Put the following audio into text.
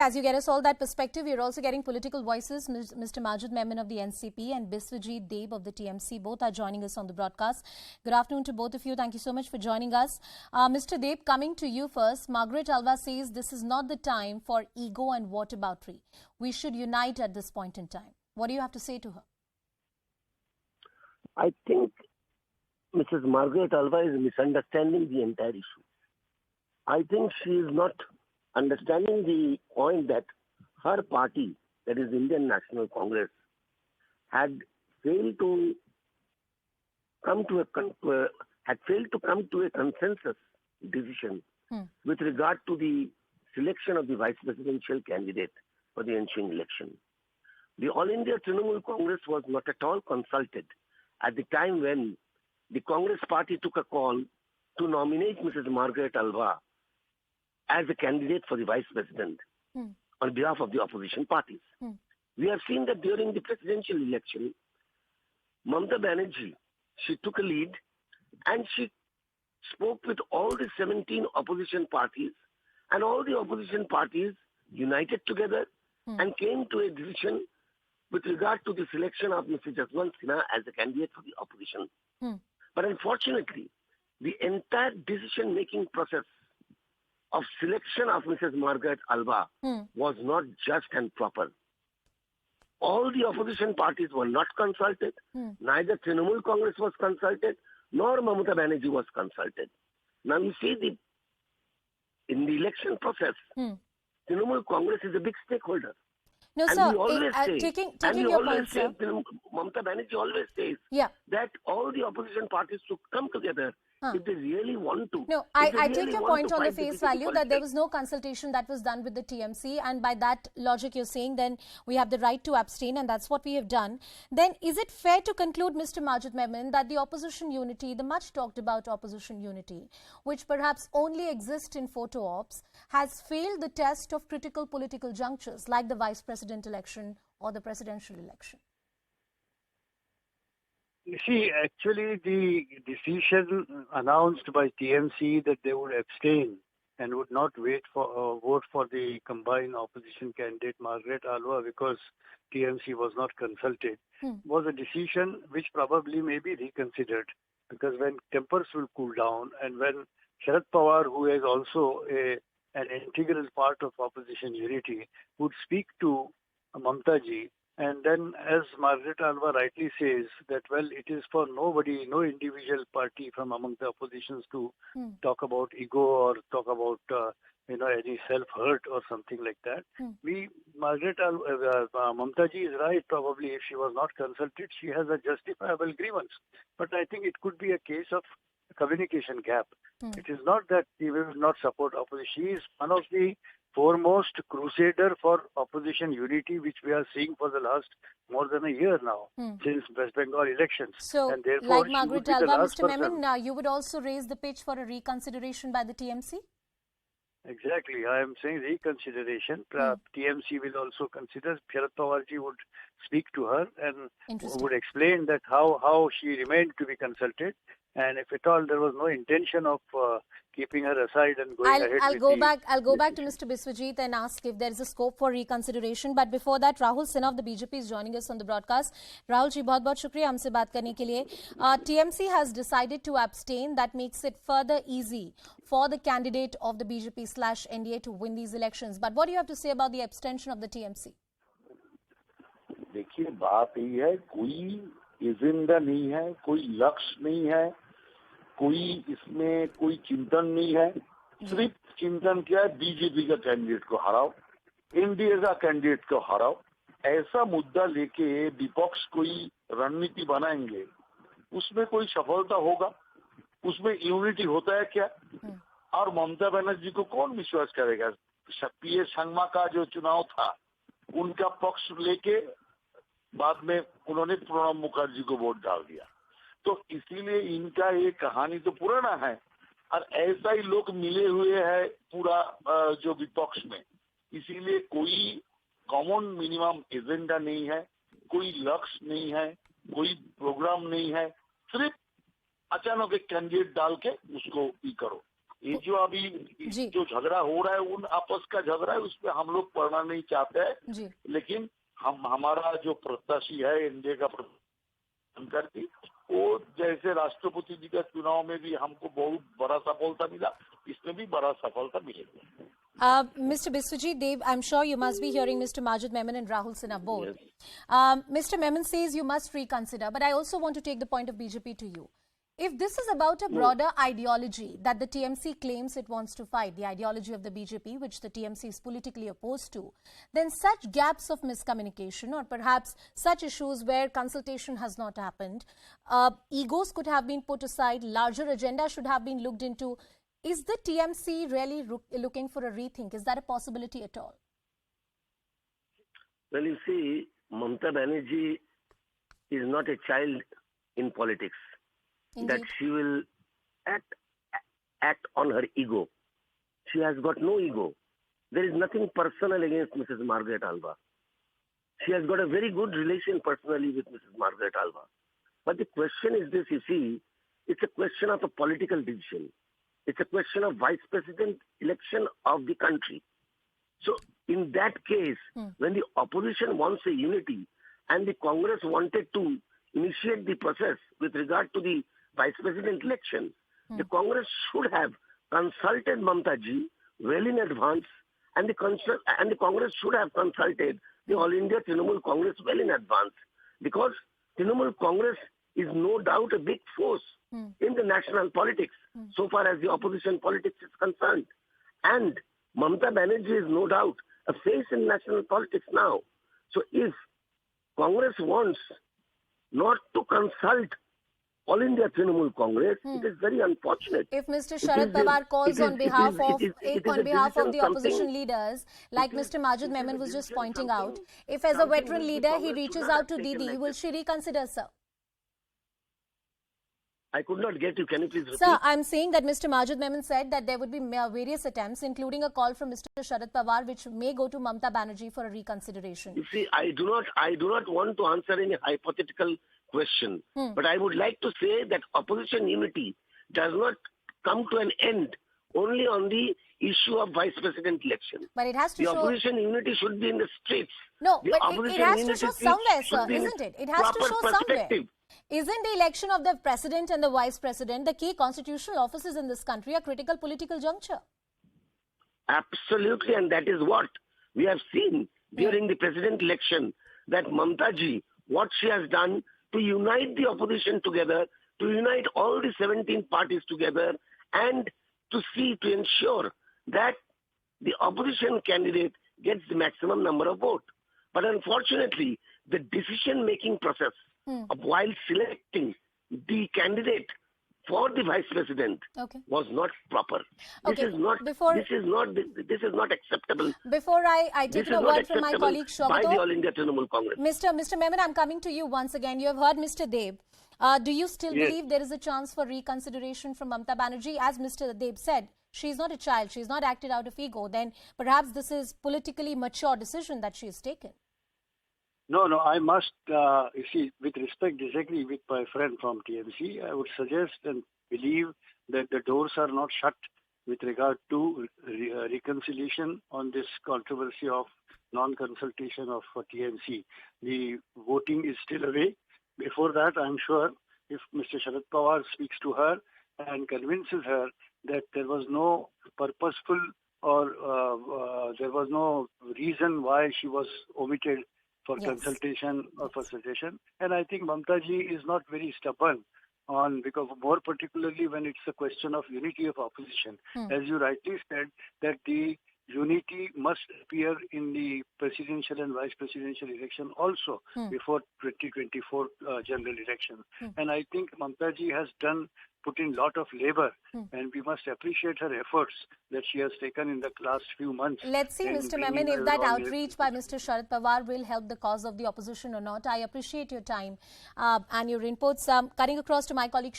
As you get us all that perspective, you're also getting political voices. Mr. Majid Memon of the NCP and Biswajit Deb of the TMC both are joining us on the broadcast. Good afternoon to both of you. Thank you so much for joining us. Mr. Deb, coming to you first, Margaret Alva says this is not the time for ego and whataboutery. We should unite at this point in time. What do you have to say to her? I think Mrs. Margaret Alva is misunderstanding the entire issue. I think she is not understanding the point that her party, that is Indian National Congress, had failed to come to a consensus decision with regard to the selection of the vice presidential candidate for the ensuing election. The All India Trinamool Congress was not at all consulted at the time when the Congress party took a call to nominate Mrs. Margaret Alva as a candidate for the vice president on behalf of the opposition parties. We have seen that during the presidential election, Mamata Banerjee, she took a lead and she spoke with all the 17 opposition parties, and all the opposition parties united together and came to a decision with regard to the selection of Mr. Biswajit Sinha as a candidate for the opposition. But unfortunately, the entire decision-making process of selection of Mrs. Margaret Alva was not just and proper. All the opposition parties were not consulted. Neither Trinamool Congress was consulted, nor Mamata Banerjee was consulted. Now you see, in the election process, Trinamool Congress is a big stakeholder. No, and sir, we always say, taking your point, sir. Mamata Banerjee always says that all the opposition parties should come together if they really want to. No, I take your point on the face value that there was no consultation that was done with the TMC, and by that logic you're saying then we have the right to abstain, and that's what we have done. Then is it fair to conclude, Mr. Majid Memon, that the opposition unity, the much talked about opposition unity, which perhaps only exists in photo ops, has failed the test of critical political junctures like the vice president election or the presidential election? You see, actually the decision announced by TMC that they would abstain and would not vote for the combined opposition candidate Margaret Alva because TMC was not consulted was a decision which probably may be reconsidered, because when tempers will cool down and when Sharad Pawar, who is also an integral part of opposition unity, would speak to Mamata ji, and then, as Margaret Alva rightly says, that, well, it is for nobody, no individual party from among the oppositions to talk about ego or talk about, any self-hurt or something like that. Mamata ji is right. Probably if she was not consulted, she has a justifiable grievance. But I think it could be a case of communication gap. It is not that she will not support opposition. She is one of the foremost crusader for opposition unity, which we are seeing for the last more than a year now, since West Bengal elections. So, and therefore, like Margaret Alva, Mr. Memon, you would also raise the pitch for a reconsideration by the TMC? Exactly. I am saying reconsideration. TMC will also consider. Sharad Pawar ji would speak to her and would explain that how she remained to be consulted. And if at all there was no intention of keeping her aside and going ahead. I'll go back to Mr. Biswajit and ask if there is a scope for reconsideration. But before that, Rahul Sinha of the BJP is joining us on the broadcast. Rahul ji, बहुत शुक्रिया हमसे बात करने के लिए. TMC has decided to abstain. That makes it further easy for the candidate of the BJP/NDA to win these elections. But what do you have to say about the abstention of the TMC? देखिए, बात ये है, कोई agenda नहीं है, कोई लक्ष्य नहीं है, कोई इसमें कोई चिंतन नहीं है. सिर्फ चिंतन क्या है, बीजेपी का कैंडिडेट को हराओ, एनडीए का कैंडिडेट को हराओ. ऐसा मुद्दा लेके विपक्ष कोई रणनीति बनाएंगे, उसमें कोई सफलता होगा? उसमें यूनिटी होता है क्या? और ममता बनर्जी को कौन विश्वास करेगा? पीए संगमा का जो चुनाव था, उनका पक्ष लेके बाद में उन्होंने प्रणब मुखर्जी को वोट डाल दिया. तो इसीलिए इनका ये कहानी तो पुराना है, और ऐसा ही लोग मिले हुए हैं पूरा जो विपक्ष में. इसीलिए कोई कॉमन मिनिमम एजेंडा नहीं है, कोई लक्ष्य नहीं है, कोई प्रोग्राम नहीं है. सिर्फ अचानक एक कैंडिडेट डाल के उसको ही करो. ये जो अभी जो झगड़ा हो रहा है उन आपस का झगड़ा है, उसमें हम लोग पढ़ना नहीं चाहते हैं, लेकिन हमारा जो प्रत्याशी है एनडीए का करती वो जैसे राष्ट्रपति जी का चुनाव में भी हमको बहुत बड़ा सफलता मिला, इसमें भी बड़ा सफलता मिलेगी. Mr. Biswajit Dev, I'm sure you must be hearing Mr. Majid, Memon and Rahul Sinha both. Yes. Mr. Memon says you must reconsider, but I also want to take the point of BJP to you. If this is about a broader ideology that the TMC claims it wants to fight, the ideology of the BJP, which the TMC is politically opposed to, then such gaps of miscommunication or perhaps such issues where consultation has not happened, egos could have been put aside, larger agenda should have been looked into. Is the TMC really looking for a rethink? Is that a possibility at all? Well, you see, Mamata Banerjee is not a child in politics. Indeed. That she will act on her ego. She has got no ego. There is nothing personal against Mrs. Margaret Alva. She has got a very good relation personally with Mrs. Margaret Alva. But the question is this, you see, it's a question of a political decision. It's a question of vice president election of the country. So in that case, when the opposition wants a unity and the Congress wanted to initiate the process with regard to the vice president election, the Congress should have consulted Mamata ji well in advance, and the Congress should have consulted the All India Trinamool Congress well in advance, because Trinamool Congress is no doubt a big force in the national politics so far as the opposition politics is concerned. And Mamata Banerjee is no doubt a face in national politics now. So if Congress wants not to consult All India Trinamool Congress, it is very unfortunate. If Mr. Sharad Pawar calls on behalf of the opposition leaders, like Mr. Majid Memon was just pointing out, if as a veteran leader he reaches out to Didi, will she reconsider, sir? I could not get you. Can you please repeat? Sir, I'm saying that Mr. Majid Memon said that there would be various attempts, including a call from Mr. Sharad Pawar, which may go to Mamata Banerjee for a reconsideration. You see, I do not want to answer any hypothetical question, but I would like to say that opposition unity does not come to an end only on the issue of vice president election. But it has to show... opposition unity should be in the streets. No, but it has to show somewhere, sir, isn't it? It has to show somewhere. Isn't the election of the president and the vice president, the key constitutional offices in this country, a critical political juncture? Absolutely, and that is what we have seen during the president election, that Mamata ji, what she has done to unite the opposition together, to unite all the 17 parties together, and to ensure that the opposition candidate gets the maximum number of votes. But unfortunately, the decision-making process of while selecting the candidate for the vice president was not proper. This is not acceptable. Before I take a word from my colleague Shobato, by the All India Trinamool Congress. Mr. Memon, I'm coming to you once again. You have heard Mr. Dev. Do you still believe there is a chance for reconsideration from Mamata Banerjee? As Mr. Dev said, she is not a child. She is not acted out of ego. Then perhaps this is politically mature decision that she has taken. No, I must, you see, with respect, disagree with my friend from TMC. I would suggest and believe that the doors are not shut with regard to reconciliation on this controversy of non-consultation of TMC. The voting is still away. Before that, I'm sure if Mr. Sharad Pawar speaks to her and convinces her that there was no purposeful or there was no reason why she was omitted for consultation or for suggestion. And I think Mamata ji is not very stubborn on, because more particularly when it's a question of unity of opposition. As you rightly said, that the unity must appear in the presidential and vice presidential election also before 2024 general election. And I think Mamata ji has put in lot of labor, and we must appreciate her efforts that she has taken in the last few months. Let's see, Mr. Memon, if that outreach by Mr. Sharad Pawar will help the cause of the opposition or not. I appreciate your time and your inputs. Cutting across to my colleague